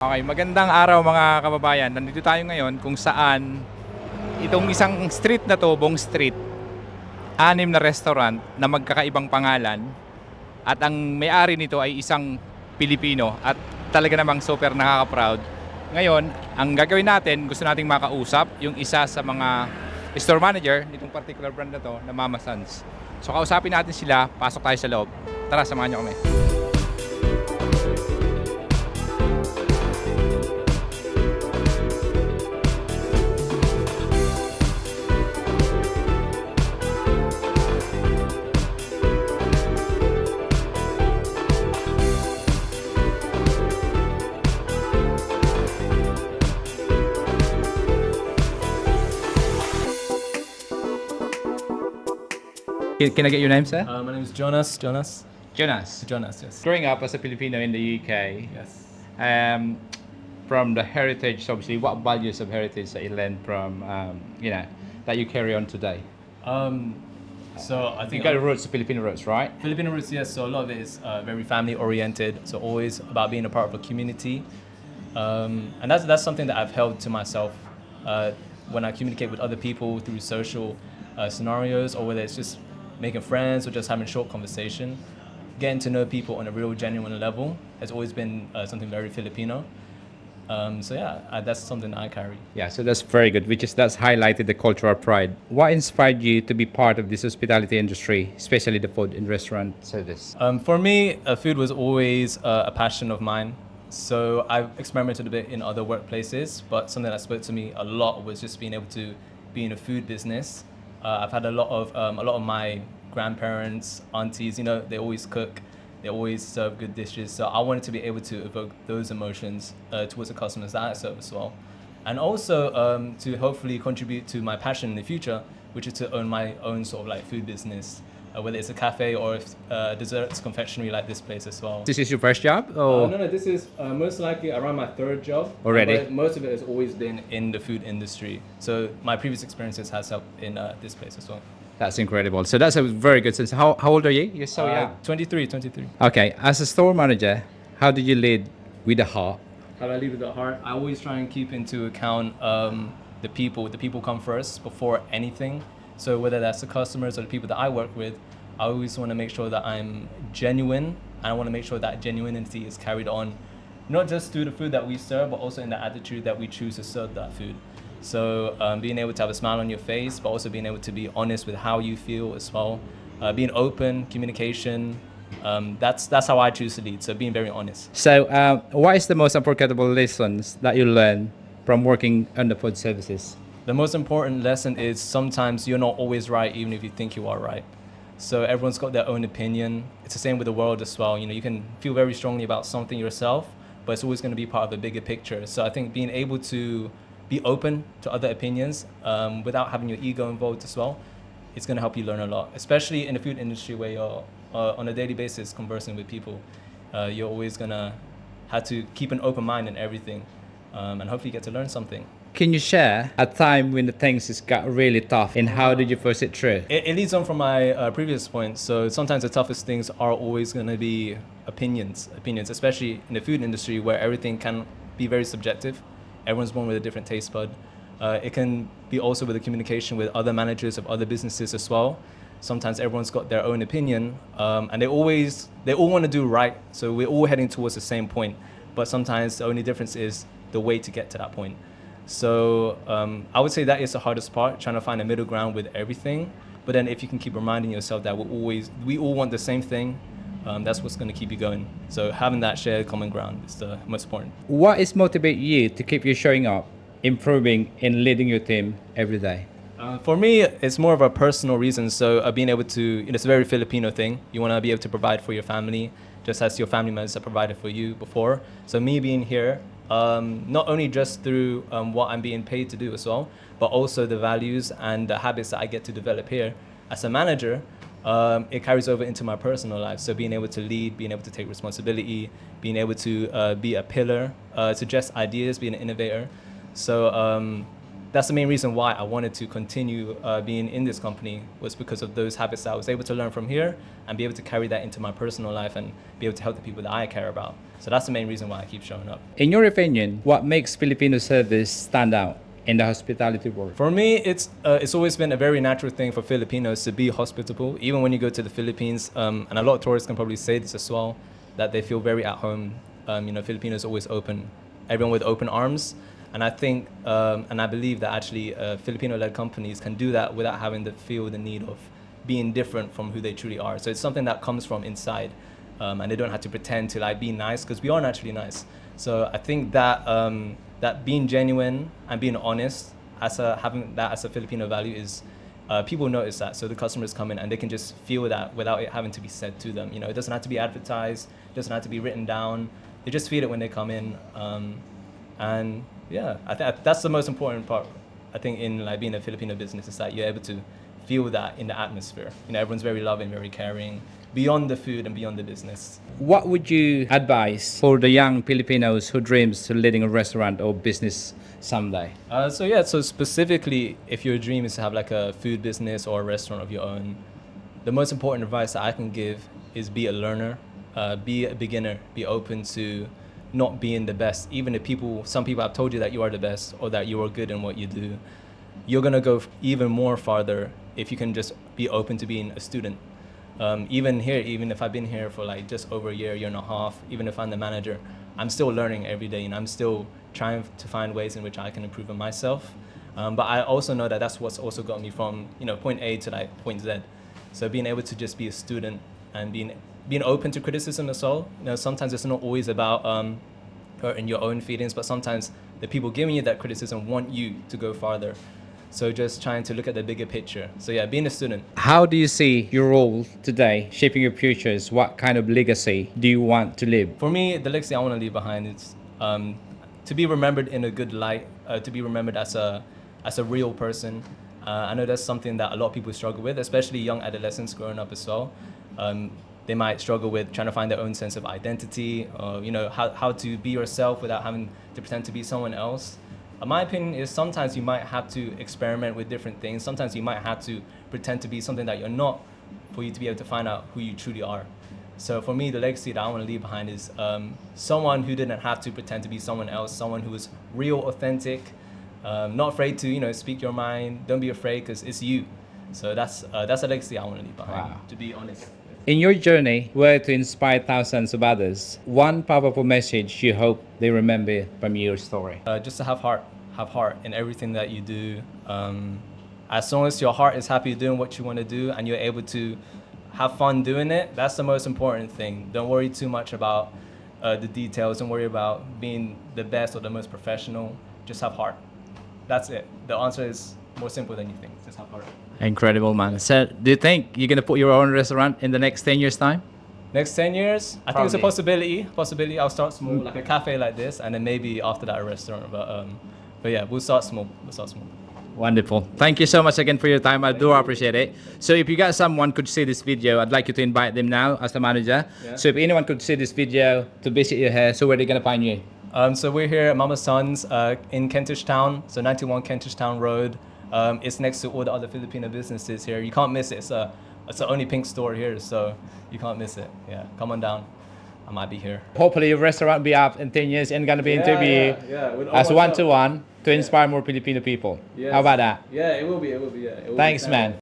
Okay, magandang araw mga kababayan. Nandito tayo ngayon kung saan itong isang street na to, Bong Street, anim na restaurant na magkakaibang pangalan at ang may-ari nito ay isang Pilipino at talaga namang super nakaka-proud. Ngayon, ang gagawin natin, gusto nating makausap yung isa sa mga store manager nitong particular brand na to, na Mamasons. So kausapin natin sila, pasok tayo sa loob. Tara, samahan niyo kami. Can I get your name, sir? My name is Jonas. Jonas, yes. Growing up as a Filipino in the UK, Yes. from the heritage, obviously, what values of heritage that you learned from, that you carry on today? So I You think got roots, Filipino roots, right? Filipino roots, yes. So a lot of it is very family oriented. So always about being a part of a community, and that's something that I've held to myself when I communicate with other people through social scenarios, or whether it's just making friends or just having short conversation. Getting to know people on a real, genuine level has always been something very Filipino. That's something I carry. Yeah, so that's very good, that's highlighted the cultural pride. What inspired you to be part of this hospitality industry, especially the food and restaurant service? For me, food was always a passion of mine. So I've experimented a bit in other workplaces, but something that spoke to me a lot was just being able to be in a food business. I've had a lot of my grandparents, aunties, they always cook, they always serve good dishes. So I wanted to be able to evoke those emotions towards the customers that I serve as well. And also to hopefully contribute to my passion in the future, which is to own my own sort of like food business, whether it's a cafe or desserts confectionery like this place as well. This is your first job? No, this is most likely around my third job. Already? But most of it has always been in the food industry. So my previous experiences has helped in this place as well. That's incredible. So that's a very good sense. How old are you? You're so young. 23. Okay, as a store manager, how do you lead with the heart? How do I lead with the heart? I always try and keep into account the people. The people come first before anything. So whether that's the customers or the people that I work with, I always want to make sure that I'm genuine, and I want to make sure that genuinity is carried on, not just through the food that we serve, but also in the attitude that we choose to serve that food. So being able to have a smile on your face, but also being able to be honest with how you feel as well. Being open, communication, that's how I choose to lead. So being very honest. So, what is the most unforgettable lessons that you learn from working on the food services? The most important lesson is sometimes you're not always right, even if you think you are right. So everyone's got their own opinion. It's the same with the world as well. You can feel very strongly about something yourself, but it's always going to be part of a bigger picture. So I think being able to be open to other opinions without having your ego involved as well, it's going to help you learn a lot, especially in the food industry where you're on a daily basis conversing with people. You're always going to have to keep an open mind in everything, and hopefully get to learn something. Can you share a time when the things just got really tough and how did you push it through? It leads on from my previous point. So sometimes the toughest things are always going to be opinions, especially in the food industry where everything can be very subjective. Everyone's born with a different taste bud. It can be also with the communication with other managers of other businesses as well. Sometimes everyone's got their own opinion, and they all want to do right. So we're all heading towards the same point, but sometimes the only difference is the way to get to that point. So I would say that is the hardest part, trying to find a middle ground with everything. But then if you can keep reminding yourself that we all want the same thing, that's what's going to keep you going. So having that shared common ground is the most important. What is motivate you to keep you showing up, improving, and leading your team every day? For me, it's more of a personal reason. So being able to, it's a very Filipino thing. You want to be able to provide for your family, just as your family members have provided for you before. So me being here, not only just through what I'm being paid to do as well, but also the values and the habits that I get to develop here as a manager, it carries over into my personal life. So being able to lead, being able to take responsibility, being able to be a pillar, suggest ideas, be an innovator. So that's the main reason why I wanted to continue being in this company, was because of those habits that I was able to learn from here and be able to carry that into my personal life and be able to help the people that I care about. So that's the main reason why I keep showing up. In your opinion, what makes Filipino service stand out in the hospitality world? For me, it's always been a very natural thing for Filipinos to be hospitable. Even when you go to the Philippines, and a lot of tourists can probably say this as well, that they feel very at home. Filipinos always open, everyone with open arms. And I think, and I believe that actually Filipino-led companies can do that without having to feel the need of being different from who they truly are. So it's something that comes from inside, and they don't have to pretend to like be nice, because we are naturally nice. So I think that that being genuine and being honest, having that as a Filipino value is, people notice that. So the customers come in and they can just feel that without it having to be said to them. It doesn't have to be advertised, it doesn't have to be written down. They just feel it when they come in. And yeah, I think that's the most important part. I think in like being a Filipino business is that you're able to feel that in the atmosphere. Everyone's very loving, very caring, beyond the food and beyond the business. What would you advise for the young Filipinos who dreams to leading a restaurant or business someday? So specifically, if your dream is to have like a food business or a restaurant of your own, the most important advice that I can give is be a learner, be a beginner, be open to not being the best. Even if some people have told you that you are the best or that you are good in what you do, you're gonna go even more farther if you can just be open to being a student. Even if I've been here for like just over a year and a half, even if I'm the manager, I'm still learning every day, and I'm still trying to find ways in which I can improve on myself. But I also know that that's what's also got me from point A to like point Z. So being able to just be a student and being open to criticism as well. Sometimes it's not always about hurting your own feelings, but sometimes the people giving you that criticism want you to go farther. So just trying to look at the bigger picture. So yeah, being a student. How do you see your role today shaping your futures? What kind of legacy do you want to leave? For me, the legacy I want to leave behind is to be remembered in a good light, to be remembered as a real person. I know that's something that a lot of people struggle with, especially young adolescents growing up as well. They might struggle with trying to find their own sense of identity, or how to be yourself without having to pretend to be someone else. My opinion is sometimes you might have to experiment with different things. Sometimes you might have to pretend to be something that you're not, for you to be able to find out who you truly are. So for me, the legacy that I want to leave behind is someone who didn't have to pretend to be someone else, someone who was real, authentic, not afraid to speak your mind. Don't be afraid, because it's you. So that's a legacy I want to leave behind. Wow. To be honest. In your journey, where to inspire thousands of others, one powerful message you hope they remember from your story? Just to have heart in everything that you do. As long as your heart is happy doing what you want to do and you're able to have fun doing it, that's the most important thing. Don't worry too much about the details. Don't worry about being the best or the most professional. Just have heart. That's it. The answer is more simple than you think. Just have heart. Incredible, man. So, do you think you're going to put your own restaurant in the next 10 years' time? Next 10 years, I think it's a Probably. possibility. I'll start small, like a cafe like this, and then maybe after that a restaurant. But yeah, we'll start small. Wonderful. Thank you so much again for your time. I do appreciate it. So if you got someone could see this video, I'd like you to invite them now as the manager. Yeah. So if anyone could see this video to visit you here, so where are they going to find you? So we're here at Mamasons in Kentish Town, so 91 Kentish Town Road. It's next to all the other Filipino businesses here. You can't miss it. It's the only pink store here, so you can't miss it. Yeah, come on down. I might be here. Hopefully your restaurant will be up in 10 years and going to be interviewed as one-to-one to inspire more Filipino people. Yes. How about that? Yeah, it will be. Yeah. Thanks, man.